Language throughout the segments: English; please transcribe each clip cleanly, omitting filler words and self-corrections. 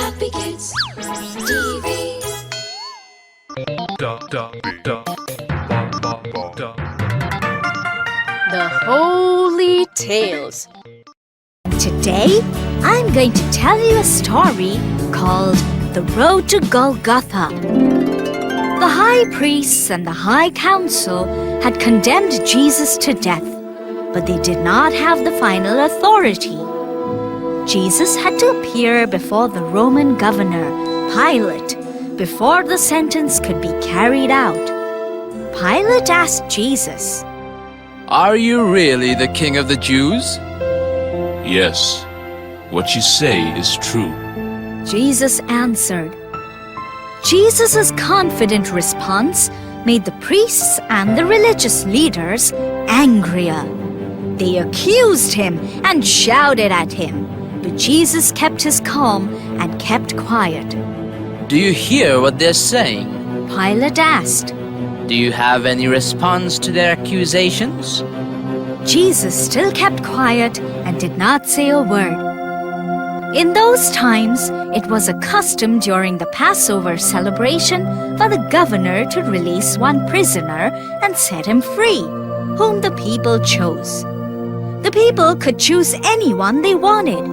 Happy Kids TV. The Holy Tales. Today, I'm going to tell you a story called The Road to Golgotha. The high priests and the high council had condemned Jesus to death, but they did not have the final authority. Jesus had to appear before the Roman governor, Pilate, before the sentence could be carried out. Pilate asked Jesus, "Are you really the king of the Jews?" Yes, what you say is true. Jesus answered. Jesus' confident response made the priests and the religious leaders angrier. They accused him and shouted at him, but Jesus kept his calm and kept quiet. Do you hear what they're saying? Pilate asked. Do you have any response to their accusations? Jesus still kept quiet and did not say a word. In those times, it was a custom during the Passover celebration for the governor to release one prisoner and set him free, whom the people chose. The people could choose anyone they wanted.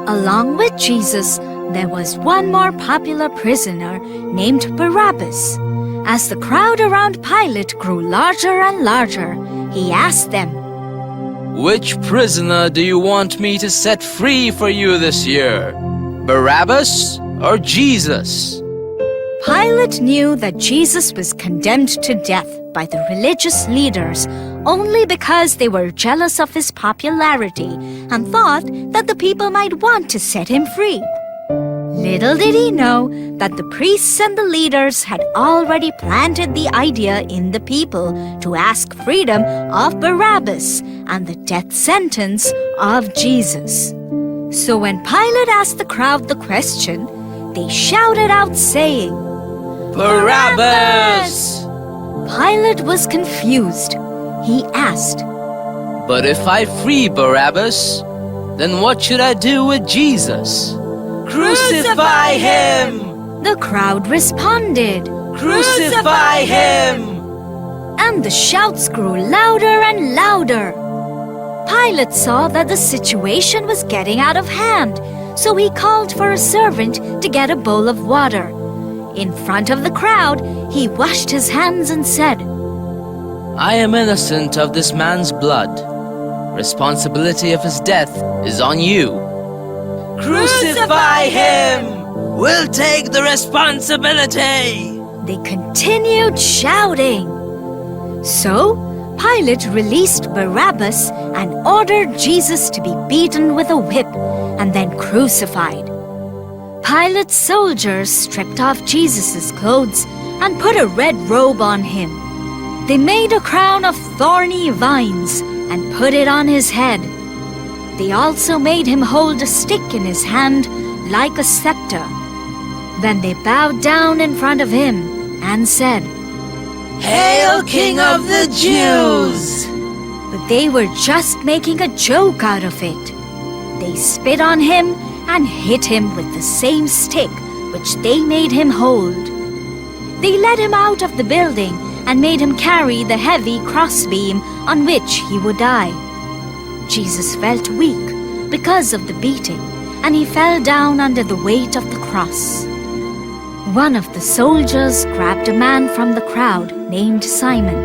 Along with Jesus, there was one more popular prisoner named Barabbas. As the crowd around Pilate grew larger and larger, he asked them, Which prisoner do you want me to set free for you this year? Barabbas or Jesus? Pilate knew that Jesus was condemned to death by the religious leaders only because they were jealous of his popularity and thought that the people might want to set him free. Little did he know that the priests and the leaders had already planted the idea in the people to ask freedom of Barabbas and the death sentence of Jesus. So when Pilate asked the crowd the question, they shouted out saying, Barabbas! Pilate was confused. He asked, But if I free Barabbas, then what should I do with Jesus? Crucify him! The crowd responded, Crucify him! And the shouts grew louder and louder. Pilate saw that the situation was getting out of hand, so he called for a servant to get a bowl of water. In front of the crowd, he washed his hands and said, I am innocent of this man's blood. Responsibility of his death is on you. Crucify him! We'll take the responsibility! They continued shouting. So, Pilate released Barabbas and ordered Jesus to be beaten with a whip and then crucified. Pilate's soldiers stripped off Jesus' clothes and put a red robe on him. They made a crown of thorny vines and put it on his head. They also made him hold a stick in his hand like a scepter. Then they bowed down in front of him and said, Hail, King of the Jews! But they were just making a joke out of it. They spit on him and hit him with the same stick which they made him hold. They led him out of the building and made him carry the heavy crossbeam on which he would die. Jesus felt weak because of the beating, and he fell down under the weight of the cross. One of the soldiers grabbed a man from the crowd named Simon,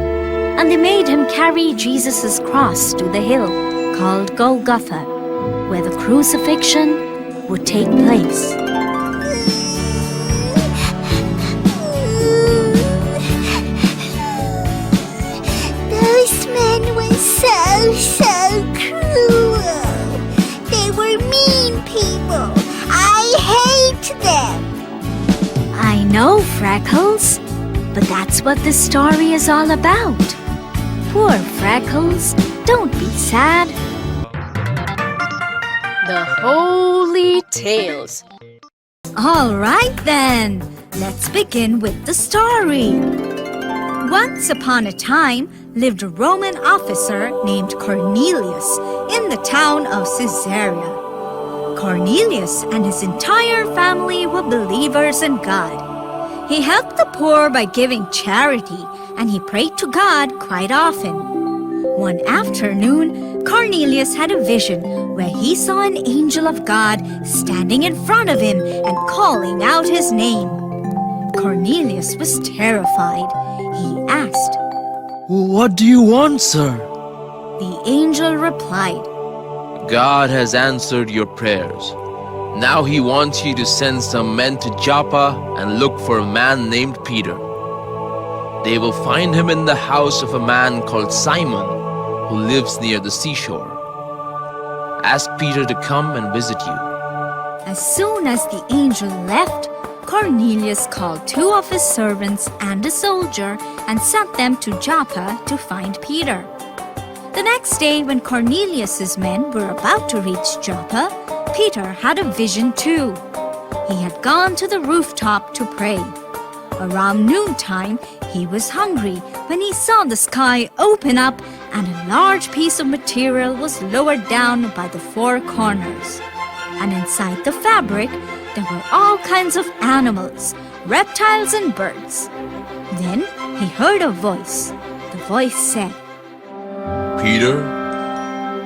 and they made him carry Jesus' cross to the hill called Golgotha, where the crucifixion would take place. Those men were so cruel. They were mean people. I hate them. I know, Freckles, but that's what this story is all about. Poor Freckles, don't be sad. The Holy Tales. All right then, let's begin with the story. Once upon a time lived a Roman officer named Cornelius in the town of Caesarea. Cornelius and his entire family were believers in God. He helped the poor by giving charity, and he prayed to God quite often. One afternoon, Cornelius had a vision where he saw an angel of God standing in front of him and calling out his name. Cornelius was terrified. He asked, What do you want, sir? The angel replied, God has answered your prayers. Now he wants you to send some men to Joppa and look for a man named Peter. They will find him in the house of a man called Simon, who lives near the seashore. Ask Peter to come and visit you. As soon as the angel left, Cornelius called 2 of his servants and a soldier and sent them to Joppa to find Peter. The next day, when Cornelius's men were about to reach Joppa, Peter had a vision too. He had gone to the rooftop to pray. Around noontime, he was hungry when he saw the sky open up and a large piece of material was lowered down by the 4 corners. And inside the fabric, there were all kinds of animals, reptiles and birds. Then he heard a voice. The voice said, Peter,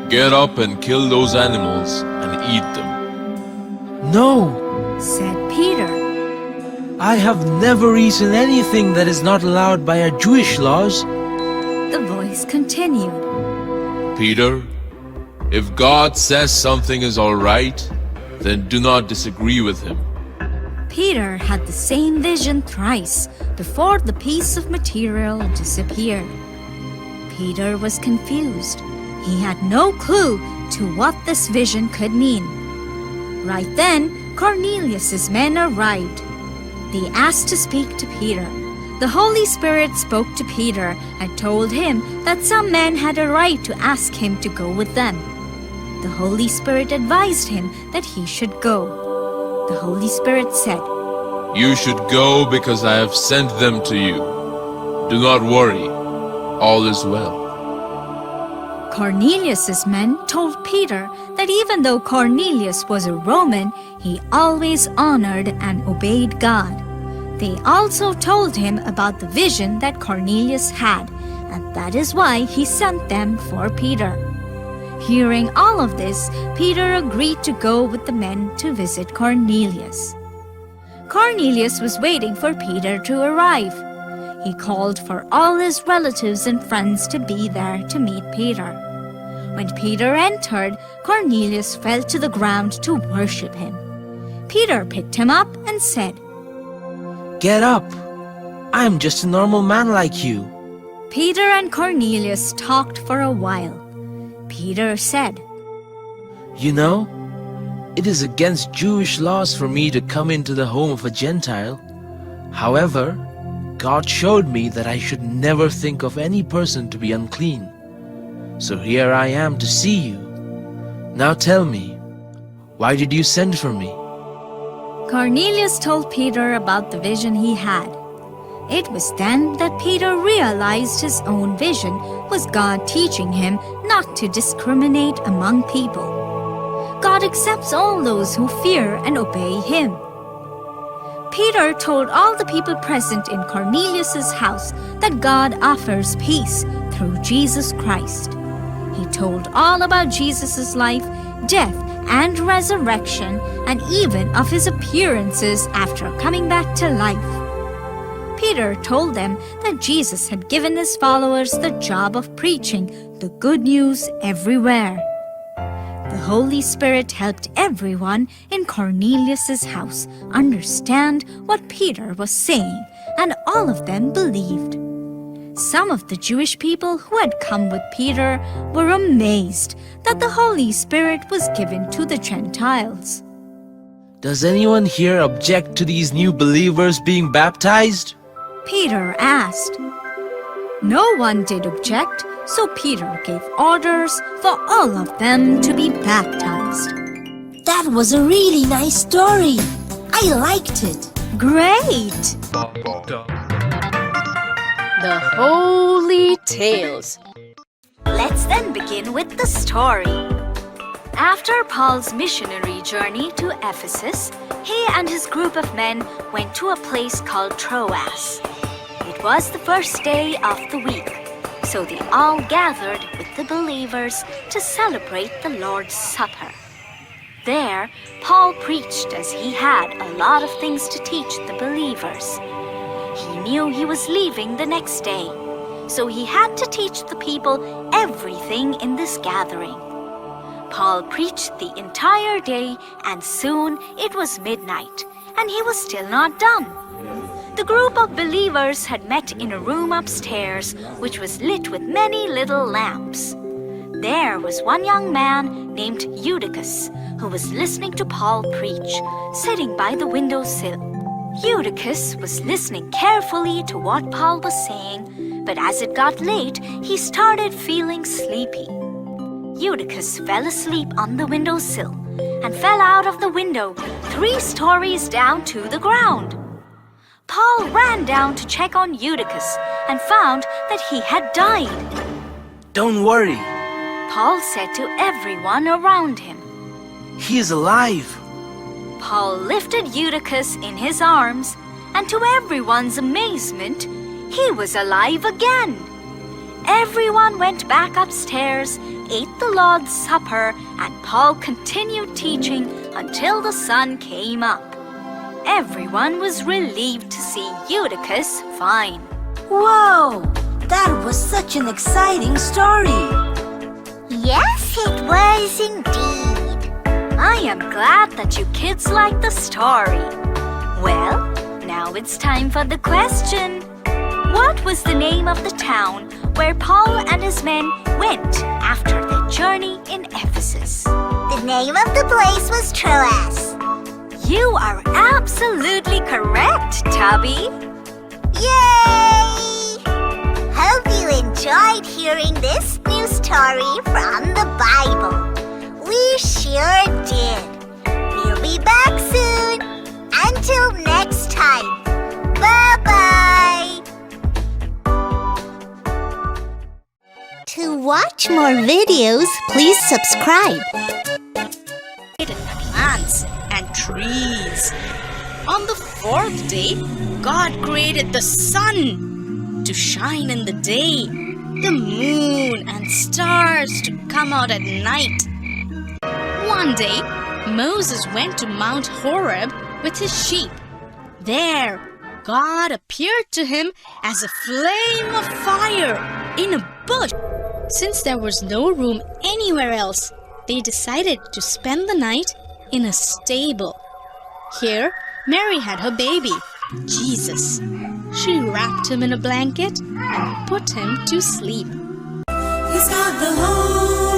get up and kill those animals and eat them. No, said Peter. I have never eaten anything that is not allowed by our Jewish laws. The voice continued. Peter, if God says something is all right, then do not disagree with him. Peter had the same vision thrice before the piece of material disappeared. Peter was confused. He had no clue to what this vision could mean. Right then, Cornelius's men arrived. They asked to speak to Peter. The Holy Spirit spoke to Peter and told him that some men had a right to ask him to go with them. The Holy Spirit advised him that he should go. The Holy Spirit said, You should go because I have sent them to you. Do not worry, all is well. Cornelius's men told Peter that even though Cornelius was a Roman, he always honored and obeyed God. They also told him about the vision that Cornelius had, and that is why he sent them for Peter. Hearing all of this, Peter agreed to go with the men to visit Cornelius. Cornelius was waiting for Peter to arrive. He called for all his relatives and friends to be there to meet Peter. When Peter entered, Cornelius fell to the ground to worship him. Peter picked him up and said, Get up. I'm just a normal man like you. Peter and Cornelius talked for a while. Peter said, You know, it is against Jewish laws for me to come into the home of a Gentile. However, God showed me that I should never think of any person to be unclean. So here I am to see you. Now tell me, why did you send for me? Cornelius told Peter about the vision he had. It was then that Peter realized his own vision was God teaching him not to discriminate among people. God accepts all those who fear and obey him. Peter told all the people present in Cornelius's house that God offers peace through Jesus Christ. He told all about Jesus' life, death, and resurrection, and even of his appearances after coming back to life. Peter told them that Jesus had given his followers the job of preaching the good news everywhere. The Holy Spirit helped everyone in Cornelius's house understand what Peter was saying, and all of them believed. Some of the Jewish people who had come with Peter were amazed that the Holy Spirit was given to the Gentiles. Does anyone here object to these new believers being baptized? Peter asked. No one did object, so Peter gave orders for all of them to be baptized. That was a really nice story. I liked it. Great! The Holy Tales. Let's then begin with the story. After Paul's missionary journey to Ephesus, he and his group of men went to a place called Troas. It was the first day of the week, so they all gathered with the believers to celebrate the Lord's Supper. There, Paul preached as he had a lot of things to teach the believers. He knew he was leaving the next day, so he had to teach the people everything in this gathering. Paul preached the entire day, and soon it was midnight, and he was still not done. The group of believers had met in a room upstairs, which was lit with many little lamps. There was one young man named Eutychus, who was listening to Paul preach, sitting by the windowsill. Eutychus was listening carefully to what Paul was saying, but as it got late, he started feeling sleepy. Eutychus fell asleep on the windowsill and fell out of the window 3 stories down to the ground. Paul ran down to check on Eutychus and found that he had died. Don't worry, Paul said to everyone around him. he is alive. Paul lifted Eutychus in his arms, and to everyone's amazement, he was alive again. Everyone went back upstairs, ate the Lord's Supper, and Paul continued teaching until the sun came up. Everyone was relieved to see Eutychus fine. Whoa! That was such an exciting story. Yes, it was indeed. I am glad that you kids like the story. Well, now it's time for the question. What was the name of the town where Paul and his men went after their journey in Ephesus? The name of the place was Troas. You are absolutely correct, Tubby. Yay! Hope you enjoyed hearing this new story from the Bible. We sure did. We'll be back soon. Until next time. Bye-bye. To watch more videos, please subscribe. Plants and trees. On the 4th day, God created the sun to shine in the day, the moon and stars to come out at night. One day, Moses went to Mount Horeb with his sheep. There, God appeared to him as a flame of fire in a bush. Since there was no room anywhere else, they decided to spend the night in a stable. Here, Mary had her baby, Jesus. She wrapped him in a blanket and put him to sleep. He's got the whole